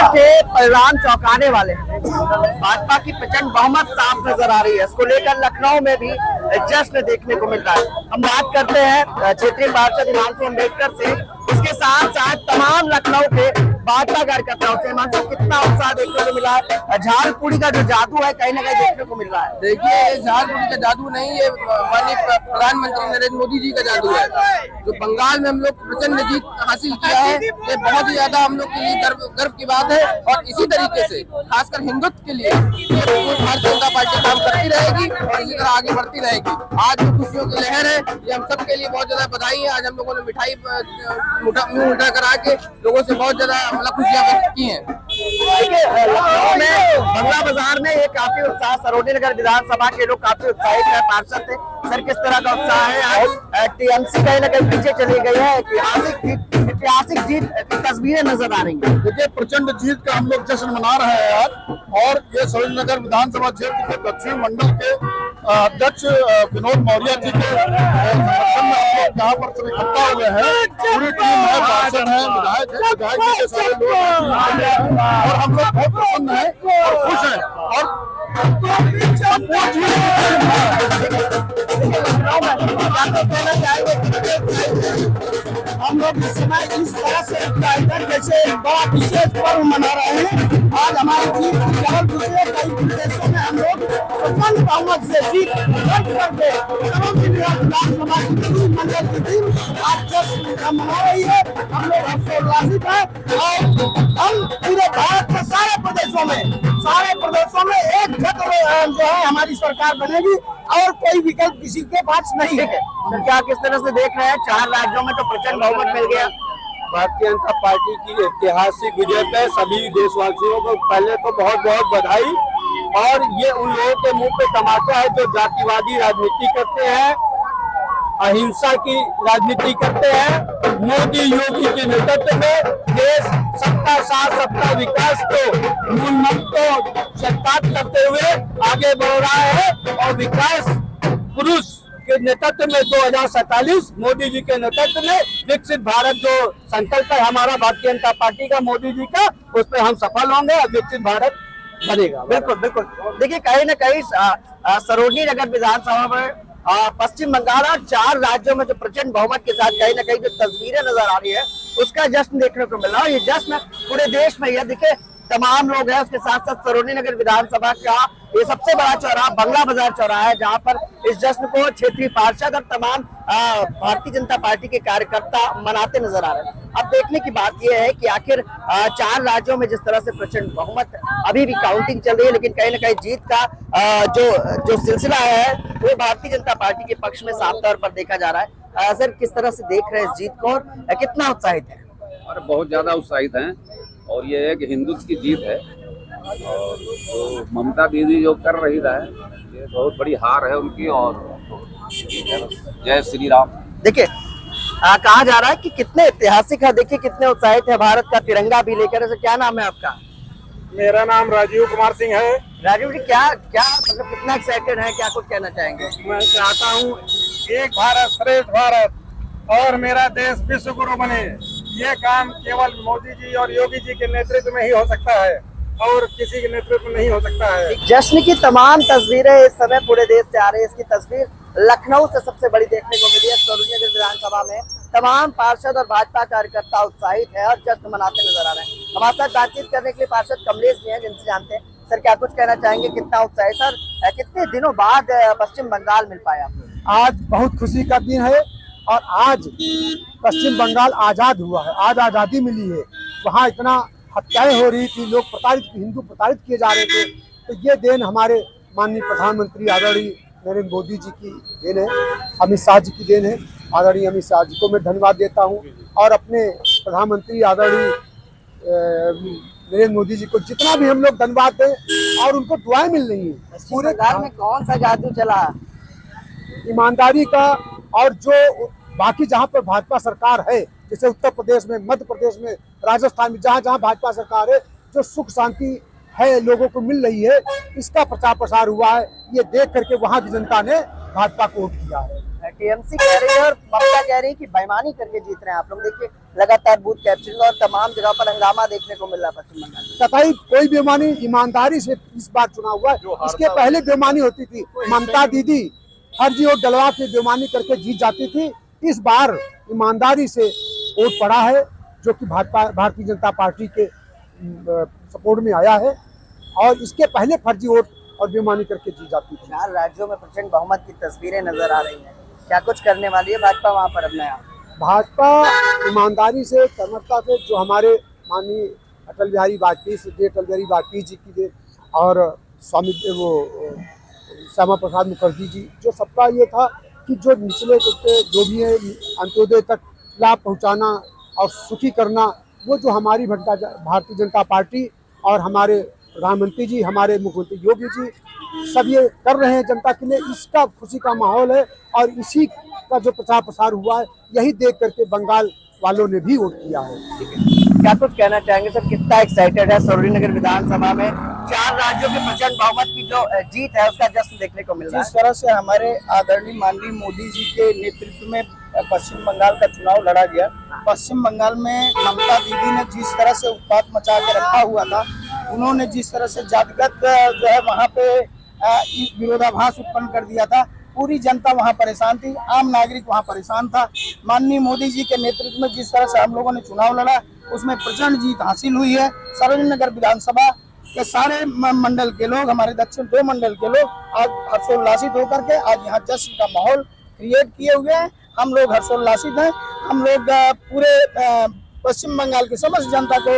के परिणाम चौंकाने वाले हैं। भाजपा की प्रचंड बहुमत साफ नजर आ रही है। इसको लेकर लखनऊ में भी जश्न देखने को मिल रहा है। हम बात करते हैं क्षेत्रीय पार्षद हिमांशु अम्बेडकर से, इसके साथ साथ तमाम लखनऊ के भाजपा कार्यकर्ताओं से। हिमांशु, कितना उत्साह देखने को मिला है? झालपुड़ी का जो जादू है कहीं ना कहीं देखने को मिल रहा है। देखिए, ये झालपुड़ी का जादू नहीं, ये माननीय प्रधानमंत्री नरेंद्र मोदी जी का जादू है। जो बंगाल में हम लोग प्रचंड जीत हासिल किया है, ये बहुत ही ज्यादा हम लोग के लिए गर्व की बात है। और इसी तरीके से खासकर हिंदुत्व के लिए भारतीय जनता पार्टी काम करती रहेगी और इसी तरह आगे बढ़ती रहेगी। आज जो खुशियों की लहर है, ये हम सबके लिए बहुत ज्यादा बधाई है। आज हम लोगों ने मिठाई मुंह उल्टा करा के लोगों से बहुत ज्यादा खुशियां व्यक्त की हैं। लखनऊ में बंगला बाजार में ये काफी उत्साह, सरोजनी नगर विधानसभा के लोग काफी उत्साहित है। पार्षद थे सर, किस तरह का उत्साह है? आज टीएमसी कहीं ना कहीं पीछे चली गई है। ऐतिहासिक जीत की तस्वीरें नजर आ रही है। देखिए, प्रचंड जीत का हम लोग जश्न मना रहे हैं आज। और ये सरोजनी नगर विधानसभा क्षेत्र के दक्षिण मंडल के अध्यक्ष विनोद मौर्य जी के समर्थन में हम लोग यहाँ पर सब इकट्ठा हुए हैं। पूरी टीम है, पार्षद है, विधायक है, विधायक जी के सारे लोग हैं और हम लोग बहुत प्रसन्न हैं और खुश हैं। और हम लोग इस समय इस तरह से जैसे बड़ा विशेष पर्व मना रहे हैं। आज हमारी जीत केवल दूसरे कई प्रदेशों में हम लोग प्रचंड बहुमत से जीत दर्ज करके विधानसभा की मंडल की टीम आज जश्न मना रही है। हम लोग हर्षोल्लासित हैं और हम पूरे भारत के सारे प्रदेशों में एक जो है हमारी सरकार बनेगी और कोई विकल्प किसी के पास नहीं है। सर, क्या किस तरह से देख रहे हैं? 4 राज्यों में तो प्रचंड बहुमत मिल गया। भारतीय जनता पार्टी की ऐतिहासिक विजय पे सभी देशवासियों को पहले तो बहुत बहुत बधाई। और ये उन लोगों के मुंह पे तमाचा है जो जातिवादी राजनीति करते हैं, अहिंसा की राजनीति करते हैं। मोदी योगी के नेतृत्व में देश सबका साथ सबका विकास को मूल मंत्र को साकार करते हुए आगे बढ़ रहा है। और विकास पुरुष के नेतृत्व में 2047 मोदी जी के नेतृत्व में विकसित भारत जो संकल्प है हमारा भारतीय जनता पार्टी का, मोदी जी का, उस पर हम सफल होंगे और विकसित भारत बनेगा। बिल्कुल बिल्कुल। देखिए, कहीं ना कहीं सरोजनी नगर विधानसभा में पश्चिम बंगाल और 4 राज्यों में जो प्रचंड बहुमत के साथ कहीं ना कहीं जो तस्वीरें नजर आ रही है, उसका जश्न देखने को मिल रहा है। ये जश्न पूरे देश में, यह देखिए तमाम लोग हैं। उसके साथ साथ सरोजनी नगर विधानसभा का ये सबसे बड़ा चौराहा बंगला बाजार चौराहा है, जहां पर इस जश्न को क्षेत्रीय पार्षद और तमाम भारतीय जनता पार्टी के कार्यकर्ता मनाते नजर आ रहे हैं। अब देखने की बात यह है कि आखिर 4 राज्यों में जिस तरह से प्रचंड बहुमत, अभी भी काउंटिंग चल रही है, लेकिन कहीं ना कहीं जीत का जो सिलसिला है वो भारतीय जनता पार्टी के पक्ष में साफ तौर पर देखा जा रहा है। सर, किस तरह से देख रहे हैं इस जीत को और कितना उत्साहित है? और बहुत ज्यादा उत्साहित हैं। और ये एक हिंदुत्व की जीत है। और तो ममता दीदी जो कर रही है, ये बहुत बड़ी हार है उनकी। और जय श्री राम। देखिए, कहा जा रहा है कि कितने ऐतिहासिक है, देखिए कितने उत्साहित है, भारत का तिरंगा भी लेकर। ऐसे क्या नाम है आपका? मेरा नाम राजीव कुमार सिंह है। राजीव जी, क्या मतलब कितना एक्साइटेड है, क्या कुछ कहना चाहेंगे? मैं चाहता हूँ एक भारत श्रेष्ठ भारत और मेरा देश विश्व गुरु बने। ये काम केवल मोदी जी और योगी जी के नेतृत्व में ही हो सकता है और किसी के नेतृत्व में नहीं हो सकता है। जश्न की तमाम तस्वीरें इस समय पूरे देश से आ रही है। इसकी तस्वीर लखनऊ से सबसे बड़ी देखने को मिली है। सरोजनी नगर विधानसभा में तमाम पार्षद और भाजपा कार्यकर्ता उत्साहित है और जश्न मनाते नजर आ रहे हैं। हमारे साथ बातचीत करने के लिए पार्षद कमलेश जी हैं, जिनसे जानते हैं। सर, क्या कुछ कहना चाहेंगे? कितना उत्साहित सर, कितने दिनों बाद पश्चिम बंगाल मिल पाया? आज बहुत खुशी का दिन है और आज पश्चिम बंगाल आजाद हुआ है, आज आजादी मिली है। वहाँ इतना हत्याएं हो रही थी, लोग हिंदू प्रताड़ित किए जा रहे थे। तो ये देन हमारे माननीय प्रधानमंत्री आदरणीय नरेंद्र मोदी जी की देन है, अमित शाह जी की देन है। आदरणीय अमित शाह जी को मैं धन्यवाद देता हूँ और अपने प्रधानमंत्री आदरणीय नरेंद्र मोदी जी को जितना भी हम लोग धन्यवाद दें और उनको दुआएं मिल रही है। पूरे बंगाल में कौन सा जादू चला? ईमानदारी का। और जो बाकी जहाँ पर भाजपा सरकार है, जैसे उत्तर प्रदेश में, मध्य प्रदेश में, राजस्थान में, जहाँ जहाँ भाजपा सरकार है, जो सुख शांति है लोगों को मिल रही है, इसका प्रचार प्रसार हुआ है। ये देख करके वहाँ की जनता ने भाजपा को वोट किया है। टीएमसी कह रही है और ममता कह रही है कि बेईमानी करके जीत रहे हैं आप लोग। देखिए लगातार बूथ कैप्चरिंग और तमाम जगह पर हंगामा देखने को मिल रहा है पश्चिम बंगाल में। कतई कोई बेईमानी, ईमानदारी से इस बार चुनाव हुआ है। इसके पहले बेईमानी होती थी, ममता दीदी फर्जी वोट डलवा के बेईमानी करके जीत जाती थी। इस बार ईमानदारी से वोट पड़ा है, जो कि भारतीय जनता पार्टी के सपोर्ट में आया है, और इसके पहले फर्जी वोट और बेईमानी करके जीत जाती थी। 4 राज्यों में प्रचंड बहुमत की तस्वीरें नजर आ रही हैं, क्या कुछ करने वाली है भाजपा वहां पर अब नया? भाजपा ईमानदारी से, कर्मठता से, जो हमारे माननीय अटल बिहारी वाजपेयी जी की दे और स्वामी वो श्यामा प्रसाद मुखर्जी जी, जो सबका ये था कि जो निचले जो भी है अंत्योदय तक लाभ पहुंचाना और सुखी करना, वो जो हमारी भारतीय जनता पार्टी और हमारे प्रधानमंत्री जी, हमारे मुख्यमंत्री योगी जी सब ये कर रहे हैं जनता के लिए। इसका खुशी का माहौल है और इसी का जो प्रचार प्रसार हुआ है, यही देख करके बंगाल वालों ने भी वोट किया है। क्या कुछ कहना चाहेंगे सर, कितना एक्साइटेड है सरोजनी नगर विधानसभा में 4 राज्यों के प्रचंड बहुमत की जो जीत है उसका जश्न देखने को मिल रहा है? जिस तरह से हमारे आदरणीय माननीय मोदी जी के नेतृत्व में पश्चिम बंगाल का चुनाव लड़ा गया, पश्चिम बंगाल में ममता दीदी ने जिस तरह से उत्पात मचा के रखा हुआ था, उन्होंने जिस तरह से जातिगत जो है वहाँ पे विरोधाभास उत्पन्न कर दिया था, पूरी जनता वहाँ परेशान थी, आम नागरिक वहाँ परेशान था। माननीय मोदी जी के नेतृत्व में जिस तरह से हम लोगों ने चुनाव लड़ा, उसमें प्रचंड जीत हासिल हुई है। सरोजनी नगर विधानसभा के सारे मंडल के लोग, हमारे दक्षिण 2 मंडल के लोग आज हर्षोल्लासित होकर के आज यहाँ जश्न का माहौल क्रिएट किए हुए हैं। हम लोग हर्षोल्लासित हैं। हम लोग पूरे पश्चिम बंगाल की समस्त जनता को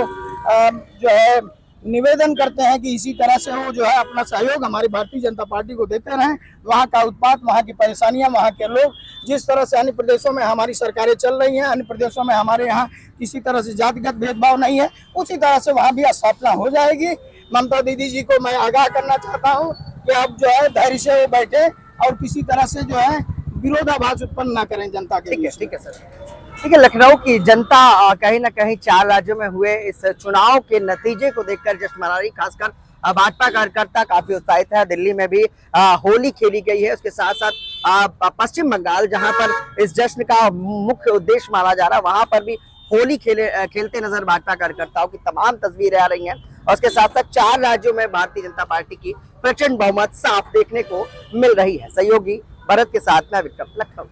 जो है निवेदन करते हैं कि इसी तरह से वो जो है अपना सहयोग हमारी भारतीय जनता पार्टी को देते रहें। वहाँ का उत्पात, वहाँ की परेशानियाँ, वहाँ के लोग, जिस तरह से अन्य प्रदेशों में हमारी सरकारें चल रही हैं, अन्य प्रदेशों में हमारे यहाँ किसी तरह से जातिगत भेदभाव नहीं है, उसी तरह से वहाँ भी स्थापना हो जाएगी। ममता दीदी जी को मैं आगाह करना चाहता हूँ कि अब जो है धैर्य से वो बैठे और किसी तरह से जो है विरोधाभास उत्पन्न ना करें जनता के। ठीक है सर। ठीक है, लखनऊ की जनता कहीं ना कहीं 4 राज्यों में हुए इस चुनाव के नतीजे को देखकर जश्न मना रही, खासकर भाजपा कार्यकर्ता काफी उत्साहित है। दिल्ली में भी होली खेली गई है, उसके साथ साथ पश्चिम बंगाल जहां पर इस जश्न का मुख्य उद्देश्य माना जा रहा है, वहां पर भी होली खेलते नजर भाजपा कार्यकर्ताओं की तमाम तस्वीरें आ रही हैं। और उसके साथ साथ 4 राज्यों में भारतीय जनता पार्टी की प्रचंड बहुमत साफ देखने को मिल रही है। सहयोगी भरत के साथ मैं विक्रम, लखनऊ।